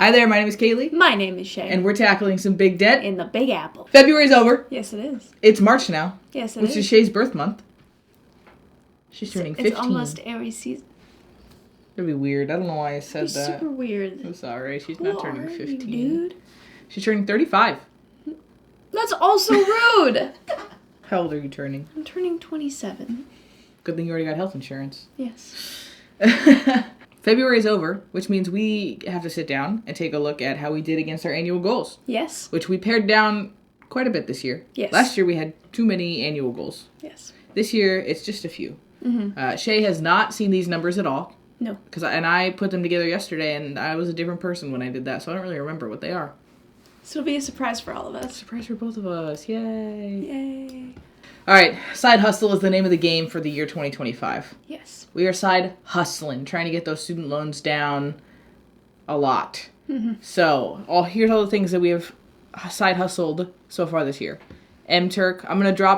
Hi there, my name is Kaylee. My name is Shay. And we're tackling some big debt. In the Big Apple. February's over. Yes, it is. It's March now. Yes, it which is Shay's birth month. She's turning 15. It's almost Aries season. That'd be weird. I don't know why I said that. Super weird. I'm sorry. She's not turning 15. You, dude? She's turning 35. That's also rude. How old are you turning? I'm turning 27. Good thing you already got health insurance. Yes. February is over, which means we have to sit down and take a look at how we did against our annual goals. Yes. Which we pared down quite a bit this year. Yes. Last year we had too many annual goals. Yes. This year it's just a few. Mm-hmm. Shay has not seen these numbers at all. No. I put them together yesterday, and I was a different person when I did that, so I don't really remember what they are. So it'll be a surprise for all of us. Surprise for both of us. Yay. Yay. All right. Side hustle is the name of the game for the year 2025. Yes. We are side hustling, trying to get those student loans down a lot. Mm-hmm. So, here's all the things that we have side hustled so far this year. MTurk.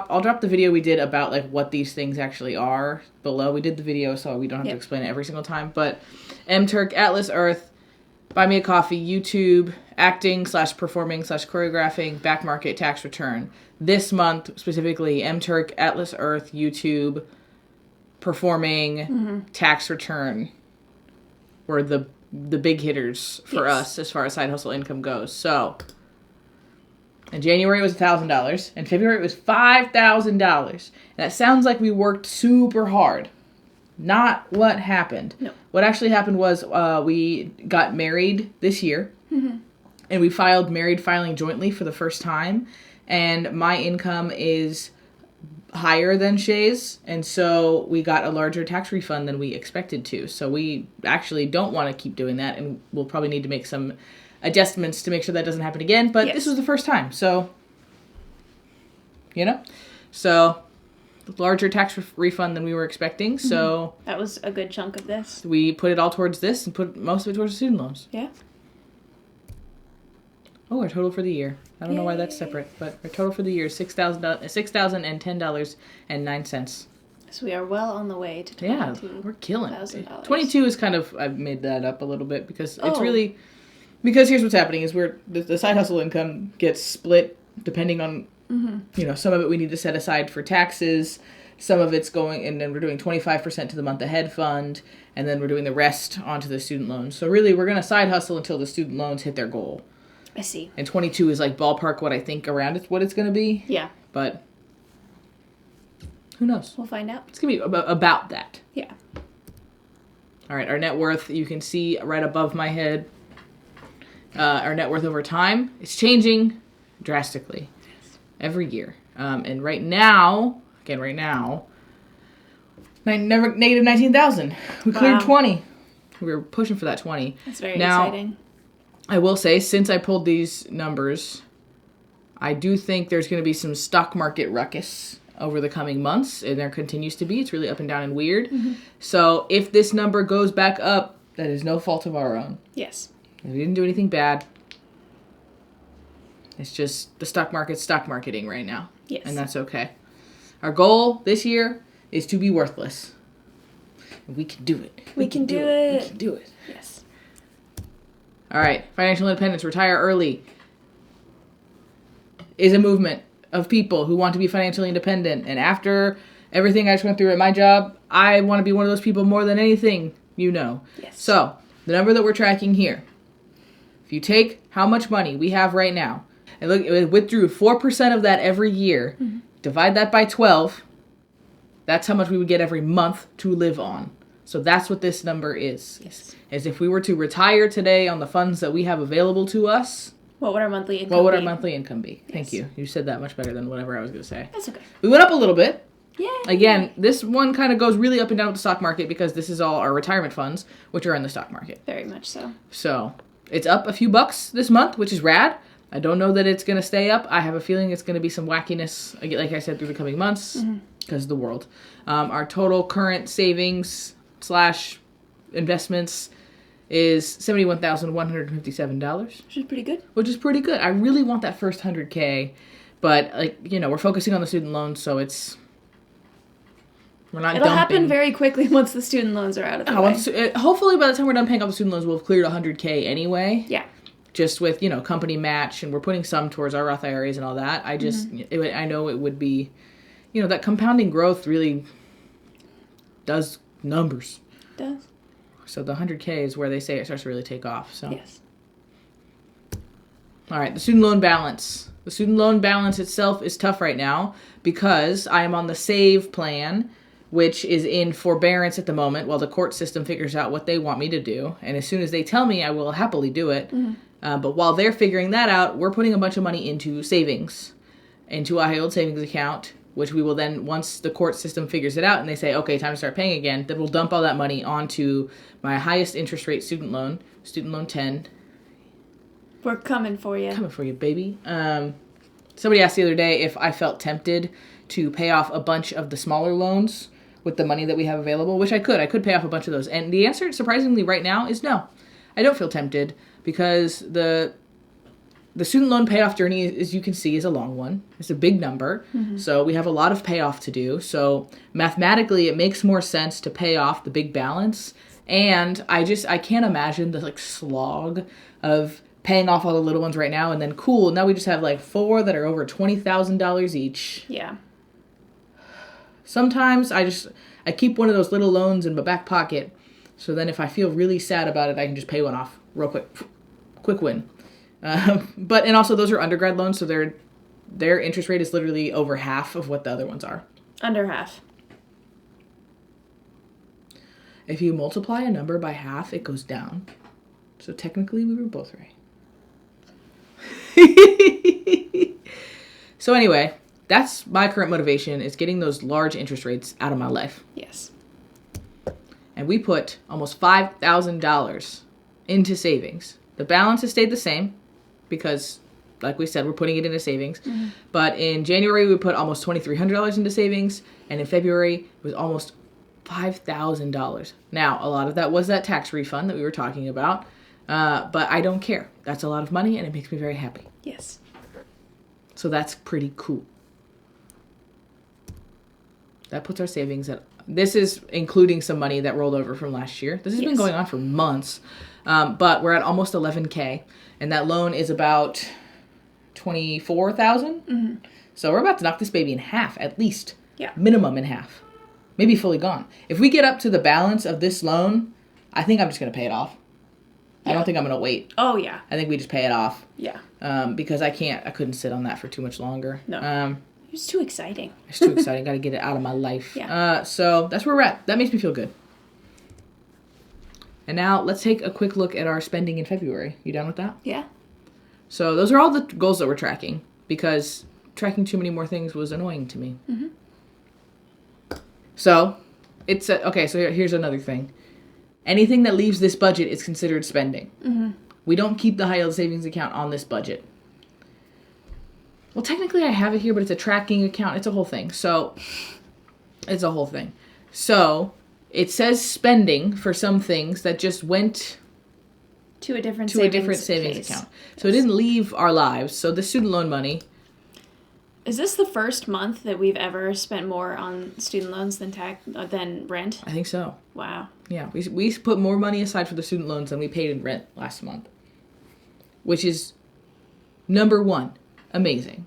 I'll drop the video we did about like what these things actually are below. We did the video, so we don't have to explain it every single time. But MTurk, Atlas Earth, Buy Me a Coffee, YouTube, acting / performing / choreographing, back market, tax return. This month specifically, MTurk, Atlas Earth, YouTube, performing, tax return were the big hitters for us as far as side hustle income goes. So in January it was $1,000. In February it was $5,000. And that sounds like we worked super hard. Not what happened. No. What actually happened was we got married this year. Mm-hmm. And we filed married filing jointly for the first time. And my income is higher than Shay's. And so we got a larger tax refund than we expected to. So we actually don't want to keep doing that. And we'll probably need to make some adjustments to make sure that doesn't happen again. But This was the first time. So, So larger tax refund than we were expecting. So that was a good chunk of this. We put it all towards this and put most of it towards the student loans. Yeah. Oh, our total for the year. I don't know why that's separate, but our total for the year is $6,010.09. So we are well on the way to $22,000. Yeah, we're killing it. 22 is kind of, I've made that up a little bit because it's really, because here's what's happening is the side hustle income gets split depending on, some of it we need to set aside for taxes. Some of it's going, and then we're doing 25% to the month ahead fund, and then we're doing the rest onto the student loans. So really, we're going to side hustle until the student loans hit their goal. I see. And 22 is like ballpark what I think around what it's going to be. Yeah. But who knows? We'll find out. It's going to be about that. Yeah. All right. Our net worth, you can see right above my head. Our net worth over time is changing drastically every year. And right now, negative 19,000. We cleared 20. We were pushing for that 20. That's very exciting. I will say, since I pulled these numbers, I do think there's going to be some stock market ruckus over the coming months, and there continues to be. It's really up and down and weird. Mm-hmm. So if this number goes back up, that is no fault of our own. Yes. We didn't do anything bad. It's just the stock market's stock marketing right now. Yes. And that's okay. Our goal this year is to be worthless. And we can do it. We can do it. We can do it. Yes. All right, financial independence, retire early, is a movement of people who want to be financially independent. And after everything I just went through at my job, I want to be one of those people more than anything, Yes. So, the number that we're tracking here, if you take how much money we have right now, and look, it withdrew 4% of that every year, divide that by 12, that's how much we would get every month to live on. So that's what this number is. Yes. Is if we were to retire today on the funds that we have available to us, what would our monthly income be? What would our monthly income be? Yes. Thank you. You said that much better than whatever I was going to say. That's okay. We went up a little bit. Yeah. Again, this one kind of goes really up and down with the stock market because this is all our retirement funds, which are in the stock market. Very much so. So it's up a few bucks this month, which is rad. I don't know that it's going to stay up. I have a feeling it's going to be some wackiness, like I said, through the coming months because of the world. Our total current savings / investments is $71,157. Which is pretty good. Which is pretty good. I really want that first $100K, but we're focusing on the student loans, so it's We're not It'll dumping. happen very quickly once the student loans are out of the way. Hopefully by the time we're done paying off the student loans, we'll have cleared $100K anyway. Yeah. Just with, company match, and we're putting some towards our Roth IRAs and all that. I just, I know it would be, that compounding growth really does numbers. It does. So the 100K is where they say it starts to really take off. So. Yes. All right, the student loan balance. The student loan balance itself is tough right now because I am on the SAVE plan, which is in forbearance at the moment while the court system figures out what they want me to do. And as soon as they tell me, I will happily do it. But while they're figuring that out, we're putting a bunch of money into savings, into a high-yield savings account, which we will then, once the court system figures it out and they say, okay, time to start paying again, then we'll dump all that money onto my highest interest rate student loan 10. We're coming for you. Coming for you, baby. Somebody asked the other day if I felt tempted to pay off a bunch of the smaller loans with the money that we have available, which I could. I could pay off a bunch of those. And the answer, surprisingly, right now is no. I don't feel tempted because the student loan payoff journey, as you can see, is a long one. It's a big number. So we have a lot of payoff to do. So mathematically, it makes more sense to pay off the big balance. And I can't imagine the slog of paying off all the little ones right now, and then now we just have 4 that are over $20,000 each. Yeah. Sometimes I keep one of those little loans in my back pocket, so then if I feel really sad about it, I can just pay one off real quick win. And also those are undergrad loans, so their interest rate is literally over half of what the other ones are. Under half. If you multiply a number by half, it goes down. So technically, we were both right. So anyway, that's my current motivation, is getting those large interest rates out of my life. Yes. And we put almost $5,000 into savings. The balance has stayed the same because, like we said, we're putting it into savings. But in January, we put almost $2,300 into savings. And in February, it was almost $5,000. Now, a lot of that was that tax refund that we were talking about. But I don't care. That's a lot of money, and it makes me very happy. Yes. So that's pretty cool. That puts our savings at... This is including some money that rolled over from last year. This has been going on for months. But we're at almost $11K. And that loan is about $24,000. So we're about to knock this baby in half, at least. Yeah. Minimum in half. Maybe fully gone. If we get up to the balance of this loan, I think I'm just going to pay it off. Yeah. I don't think I'm going to wait. Oh, yeah. I think we just pay it off. Yeah. Because I couldn't sit on that for too much longer. No. It's too exciting. It's too exciting. Got to get it out of my life. Yeah. So that's where we're at. That makes me feel good. And now let's take a quick look at our spending in February. You done with that? Yeah. So those are all the goals that we're tracking, because tracking too many more things was annoying to me. So it's okay. So here's another thing. Anything that leaves this budget is considered spending. We don't keep the high yield savings account on this budget. Well, technically I have it here, but it's a tracking account. It's a whole thing. So it's a whole thing. So it says spending for some things that just went to a different savings account. So it didn't leave our lives. So the student loan money. Is this the first month that we've ever spent more on student loans than rent? I think so. Wow. Yeah, we put more money aside for the student loans than we paid in rent last month, which is, number one, amazing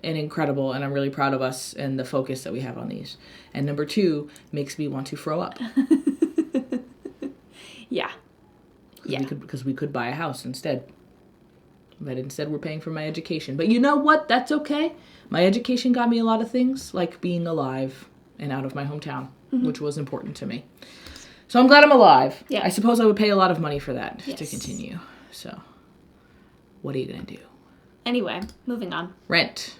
and incredible, and I'm really proud of us and the focus that we have on these. And number two, makes me want to throw up. Yeah. Because we could buy a house instead. But instead we're paying for my education. But you know what? That's okay. My education got me a lot of things, like being alive and out of my hometown, which was important to me. So I'm glad I'm alive. Yeah. I suppose I would pay a lot of money for that to Yes. continue. So what are you going to do? Anyway, moving on. Rent.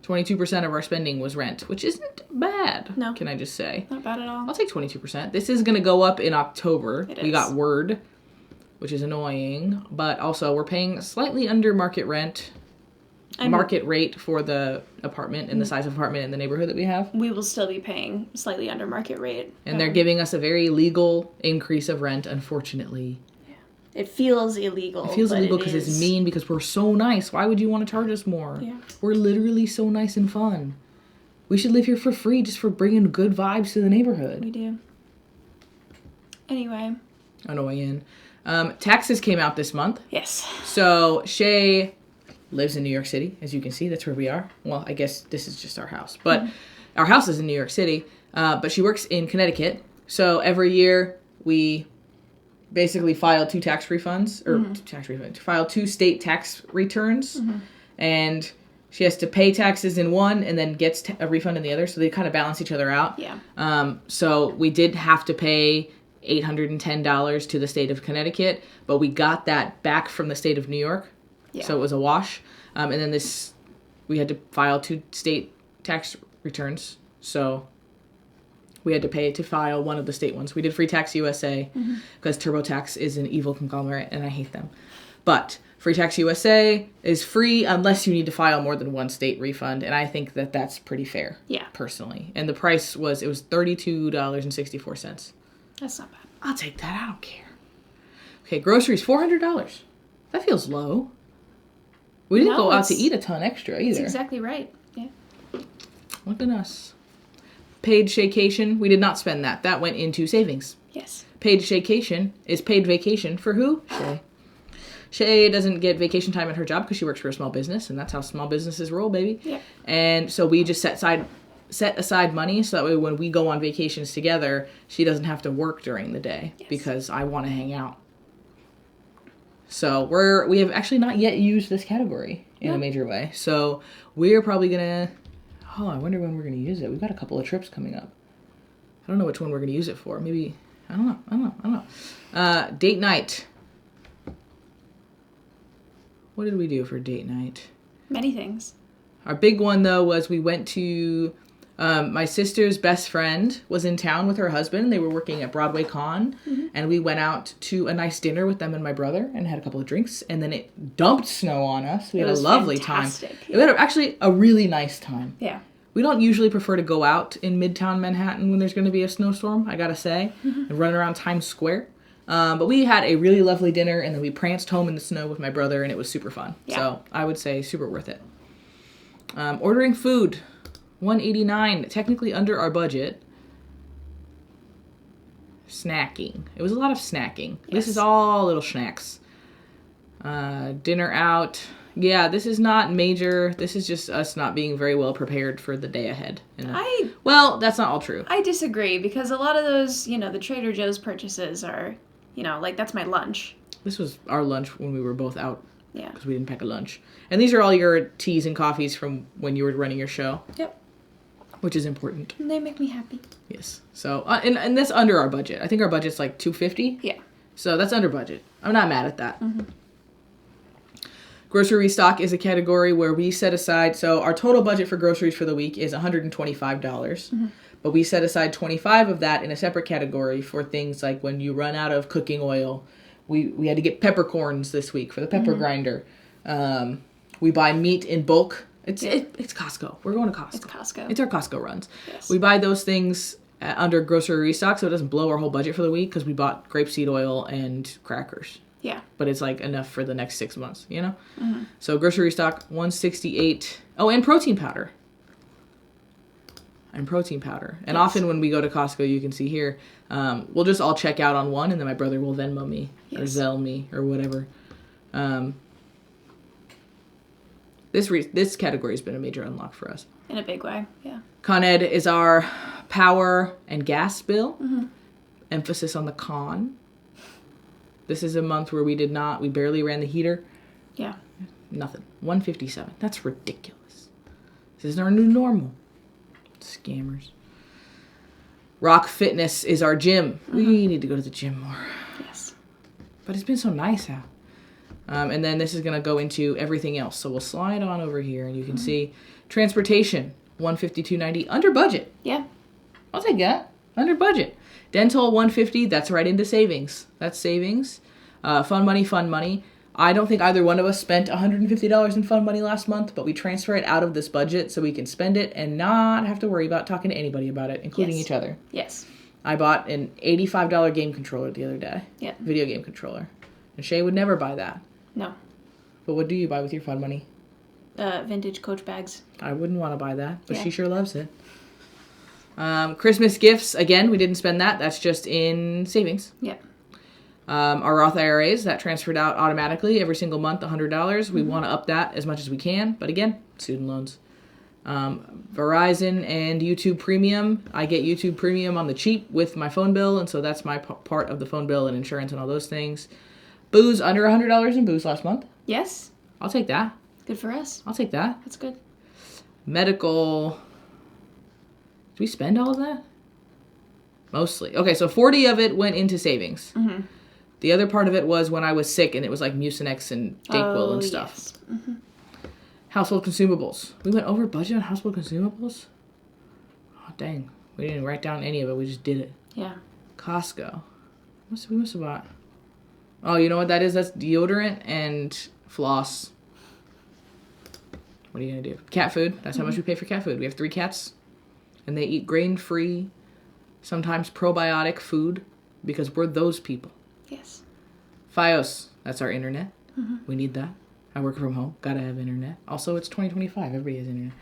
22% of our spending was rent, which isn't bad. No. Can I just say? Not bad at all. I'll take 22%. This is going to go up in October. It We is. got word, which is annoying. But also, we're paying slightly under market rent, market rate for the apartment and the size of apartment in the neighborhood that we have. We will still be paying slightly under market rate. And they're giving us a very legal increase of rent, unfortunately. It feels illegal. It feels illegal because it's mean, because we're so nice. Why would you want to charge us more? Yeah. We're literally so nice and fun. We should live here for free just for bringing good vibes to the neighborhood. We do. Anyway. Annoying. Taxes came out this month. Yes. So Shay lives in New York City, as you can see. That's where we are. Well, I guess this is just our house. But our house is in New York City. But she works in Connecticut. So every year we basically file two tax refunds. File two state tax returns. And she has to pay taxes in one and then gets a refund in the other. So they kind of balance each other out. Yeah. So we did have to pay $810 to the state of Connecticut, but we got that back from the state of New York. Yeah. So it was a wash. And then we had to file two state tax returns. So we had to pay to file one of the state ones. We did Free Tax USA because TurboTax is an evil conglomerate and I hate them. But Free Tax USA is free unless you need to file more than one state refund. And I think that that's pretty fair. Yeah. Personally. And the price was $32.64. That's not bad. I'll take that. I don't care. Okay, groceries, $400. That feels low. We didn't go out to eat a ton extra either. That's exactly right. Yeah. Look at us. Paid Shaycation. We did not spend that. That went into savings. Yes. Paid Shaycation is paid vacation for who? Shay. Shay doesn't get vacation time at her job because she works for a small business, and that's how small businesses roll, baby. Yeah. And so we just set aside money so that way when we go on vacations together, she doesn't have to work during the day because I want to hang out. So we have actually not yet used this category in a major way. So we're probably going to, I wonder when we're going to use it. We've got a couple of trips coming up. I don't know which one we're going to use it for. Maybe, I don't know. Date night. What did we do for date night? Many things. Our big one, though, was we went to... my sister's best friend was in town with her husband. They were working at Broadway Con. And we went out to a nice dinner with them and my brother and had a couple of drinks. And then it dumped snow on us. We had a lovely time. We had actually a really nice time. Yeah. We don't usually prefer to go out in Midtown Manhattan when there's going to be a snowstorm, I gotta say. And run around Times Square. But we had a really lovely dinner, and then we pranced home in the snow with my brother, and it was super fun. Yeah. So I would say super worth it. Ordering food, $189, technically under our budget. Snacking. It was a lot of snacking. Yes. This is all little snacks. Dinner out. Yeah, this is not major. This is just us not being very well prepared for the day ahead. Well, that's not all true. I disagree, because a lot of those, the Trader Joe's purchases are... that's my lunch. This was our lunch when we were both out. Yeah. Because we didn't pack a lunch. And these are all your teas and coffees from when you were running your show. Yep. Which is important. And they make me happy. Yes. So, and that's under our budget. I think our budget's like $250. Yeah. So that's under budget. I'm not mad at that. Grocery restock is a category where we set aside, so our total budget for groceries for the week is $125. But we set aside $25 of that in a separate category for things like when you run out of cooking oil. We had to get peppercorns this week for the pepper grinder. We buy meat in bulk. It's Costco. We're going to Costco. It's Costco. It's our Costco runs. Yes. We buy those things under grocery restock so it doesn't blow our whole budget for the week because we bought grapeseed oil and crackers. Yeah. But it's like enough for the next 6 months, So grocery restock, $168. Oh, and protein powder. And yes. often when we go to Costco, you can see here, we'll just all check out on one, and then my brother will Venmo me or Zelle me or whatever. This category has been a major unlock for us. In a big way, yeah. Con Ed is our power and gas bill. Emphasis on the con. This is a month where we barely ran the heater. Yeah. Nothing. $157. That's ridiculous. This is our new normal. Scammers. Rock Fitness is our gym. We need to go to the gym more. Yes. But it's been so nice out. And then this is going to go into everything else. So we'll slide on over here and you can see transportation, $152.90, under budget. Yeah. I'll take that. Under budget. Dental, $150. That's right into savings. That's savings. Fun money. I don't think either one of us spent $150 in fun money last month, but we transfer it out of this budget so we can spend it and not have to worry about talking to anybody about it, including each other. Yes. I bought an $85 game controller the other day. Yeah. Video game controller. And Shay would never buy that. No. But what do you buy with your fun money? vintage Coach bags. I wouldn't want to buy that, but Yeah. she sure loves it. Christmas gifts, again, we didn't spend that. That's just in savings. Yeah. Our Roth IRAs, that transferred out automatically every single month, $100. We want to up that as much as we can, but again, student loans. Verizon and YouTube Premium. I get YouTube Premium on the cheap with my phone bill, and so that's my part of the phone bill and insurance and all those things. Booze, under $100 in booze last month. Yes. I'll take that. Good for us. I'll take that. That's good. Medical. Did we spend all of that? Mostly. Okay, so 40 of it went into savings. Mm-hmm. The other part of it was when I was sick, and it was like Mucinex and Dayquil and stuff. Yes. Mm-hmm. Household consumables. We went over budget on household consumables? Oh, dang. We didn't write down any of it. We just did it. Yeah. Costco. We must have bought. Oh, you know what that is? That's deodorant and floss. What are you going to do? Cat food. That's how much we pay for cat food. We have 3 cats, and they eat grain-free, sometimes probiotic food, because we're those people. Yes. Fios. That's our internet. Mm-hmm. We need that. I work from home. Gotta have internet. Also, it's 2025. Everybody has internet.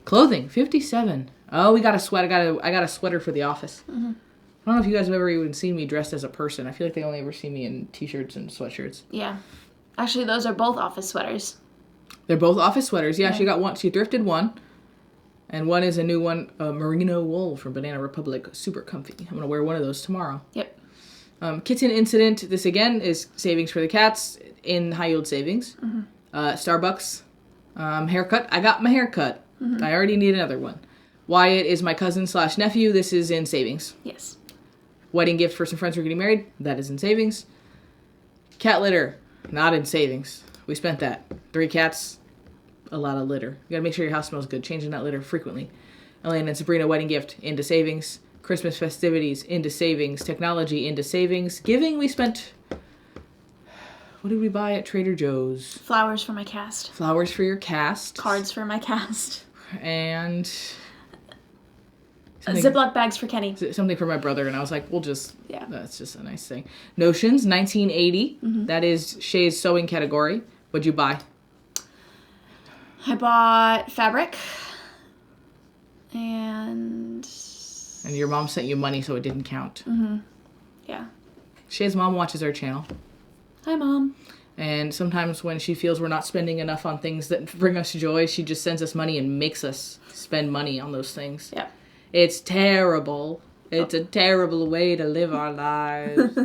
Clothing, $57. Oh, we got a sweat. I got a sweater for the office. Mm-hmm. I don't know if you guys have ever even seen me dressed as a person. I feel like they only ever see me in t-shirts and sweatshirts. Yeah. Actually, those are both office sweaters. They're both office sweaters. Yeah, she got one. She thrifted one. And one is a new one, merino wool from Banana Republic. Super comfy. I'm going to wear one of those tomorrow. Yep. Kitten incident. This, again, is savings for the cats in high-yield savings. Mm-hmm. Starbucks. Haircut. I got my haircut. Mm-hmm. I already need another one. Wyatt is my cousin/nephew. This is in savings. Yes. Wedding gift for some friends who are getting married. That is in savings. Cat litter. Not in savings. We spent that. 3 cats. A lot of litter. You gotta make sure your house smells good. Changing that litter frequently. Elaine and Sabrina wedding gift into savings. Christmas festivities into savings. Technology into savings. Giving, we spent... What did we buy at Trader Joe's? Flowers for my cast. Flowers for your cast. Cards for my cast. And... Ziploc bags for Kenny. Something for my brother, and I was like, we'll just... Yeah. That's just a nice thing. Notions, 1980. Mm-hmm. That is Shay's sewing category. What'd you buy? I bought fabric. And your mom sent you money, so it didn't count. Mm-hmm. Yeah. Shay's mom watches our channel. Hi, Mom. And sometimes when she feels we're not spending enough on things that bring us joy, she just sends us money and makes us spend money on those things. Yeah. It's terrible. It's a terrible way to live our lives.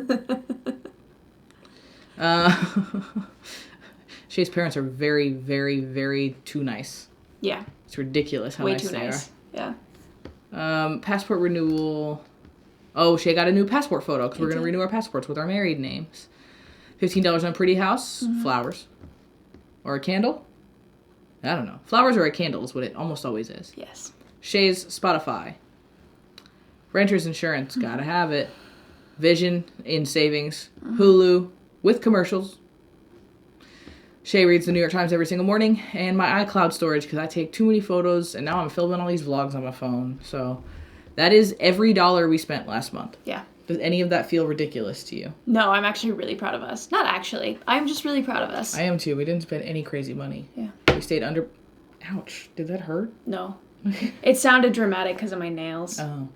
Shay's parents are very, very, very too nice. Yeah. It's ridiculous how way nice too they nice. are. Yeah. Passport renewal. Oh, Shay got a new passport photo because we're going to did. renew our passports with our married names. $15 on Pretty House. Mm-hmm. Flowers. Or a candle? I don't know. Flowers or a candle is what it almost always is. Yes. Shay's Spotify. Renter's insurance. Gotta have it. Vision in savings. Hulu with commercials. Shay reads the New York Times every single morning. And my iCloud storage because I take too many photos and now I'm filming all these vlogs on my phone. So that is every dollar we spent last month. Yeah. Does any of that feel ridiculous to you? No, I'm actually really proud of us. Not actually. I'm just really proud of us. I am too. We didn't spend any crazy money. Yeah. We stayed under... Ouch. Did that hurt? No. It sounded dramatic because of my nails. Oh.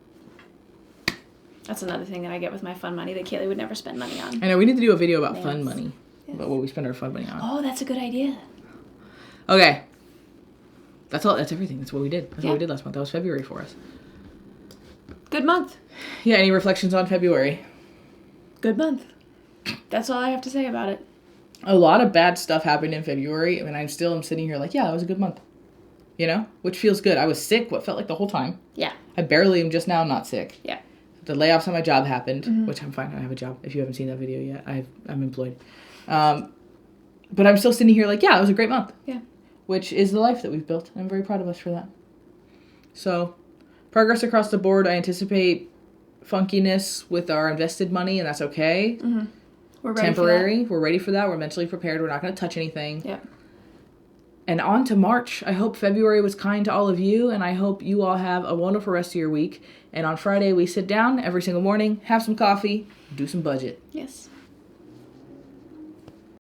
That's another thing that I get with my fun money that Kaylee would never spend money on. I know. We need to do a video about Nails. fun money. Yes. About what we spend our fun money on. Oh, that's a good idea. Okay. That's all. That's everything. That's what we did. That's Yeah. what we did last month. That was February for us. Good month. Yeah, any reflections on February? Good month. That's all I have to say about it. A lot of bad stuff happened in February, and I still am sitting here like, yeah, it was a good month. You know? Which feels good. I was sick what felt like the whole time. Yeah. I barely am just now not sick. Yeah. The layoffs on my job happened, Mm-hmm. which I'm fine. I have a job. If you haven't seen that video yet, I'm employed. But I'm still sitting here like, yeah, it was a great month. Yeah. Which is the life that we've built. I'm very proud of us for that. So, progress across the board. I anticipate funkiness with our invested money, and that's okay. Mm-hmm. We're ready Temporary. We're ready for that. We're mentally prepared. We're not going to touch anything. for that. Yeah. And on to March. I hope February was kind to all of you, and I hope you all have a wonderful rest of your week. And on Friday, we sit down every single morning, have some coffee, do some budget. Yes.